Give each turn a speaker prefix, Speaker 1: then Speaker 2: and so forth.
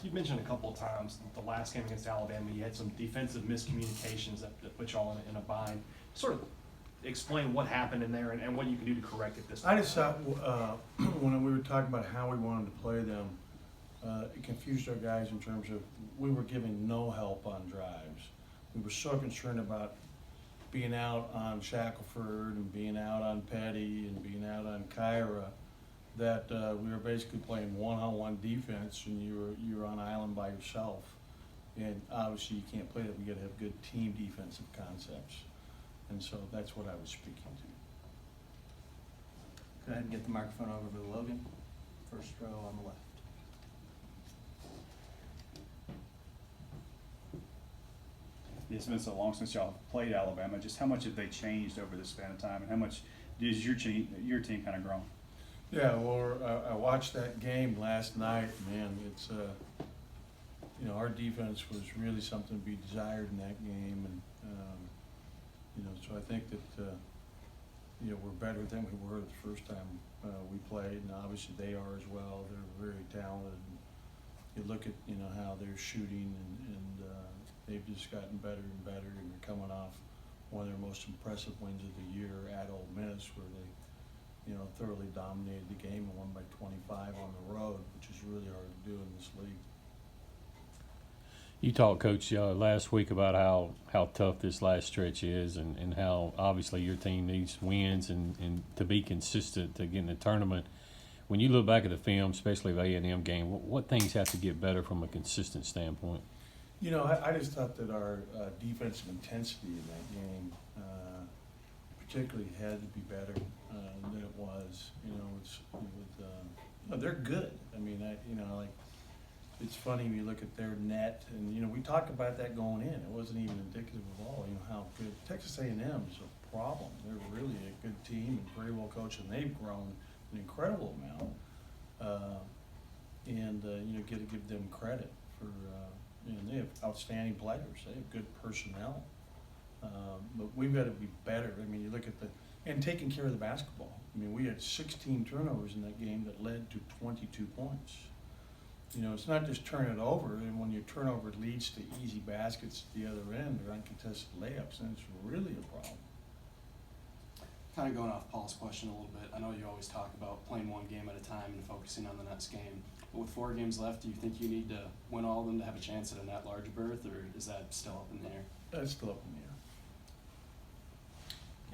Speaker 1: You mentioned a couple of times the last game against Alabama, you had some defensive miscommunications that put y'all in a bind. Sort of explain what happened in there and what you can do to correct it this time.
Speaker 2: I just thought when we were talking about how we wanted to play them, it confused our guys in terms of we were giving no help on drives. We were so concerned about being out on Shackelford and being out on Petty and being out on Kyra that we were basically playing one-on-one defense, and you were on island by yourself. And obviously you can't play that. We got to have good team defensive concepts, and so that's what I was speaking to.
Speaker 3: Go ahead and get the microphone over to Logan, first row on the left.
Speaker 4: It's been so long since y'all played Alabama. Just how much have they changed over this span of time, and how much does your team kind of grown?
Speaker 2: Yeah, well, I watched that game last night. Man, it's our defense was really something to be desired in that game, and so I think that we're better than we were the first time we played, and obviously they are as well. They're very talented. And you look at how they're shooting, and they've just gotten better and better, and they're coming off one of their most impressive wins of the year at Ole Miss, where they thoroughly dominated the game and won by 25 on the road, which is really hard to do in this league.
Speaker 5: You talked, Coach, last week about how tough this last stretch is, and how obviously your team needs wins and to be consistent to get in the tournament. When you look back at the film, especially the A&M game, what things have to get better from a consistent standpoint?
Speaker 2: I just thought that our defensive intensity in that game particularly had to be better than it was. They're good. I mean, it's funny when you look at their net, and we talked about that going in. It wasn't even indicative of all how good Texas A&M is a problem. They're really a good team and very well coached, and they've grown an incredible amount. Got to give them credit for. They have outstanding players. They have good personnel. But we've got to be better. I mean, you look at and taking care of the basketball. I mean, we had 16 turnovers in that game that led to 22 points. It's not just turn it over, and when your turnover leads to easy baskets at the other end or uncontested layups, then it's really a problem.
Speaker 6: Kind of going off Paul's question a little bit, I know you always talk about playing one game at a time and focusing on the next game. But with 4 games left, do you think you need to win all of them to have a chance at a net large berth, or is that still up in the air?
Speaker 2: That's still up in the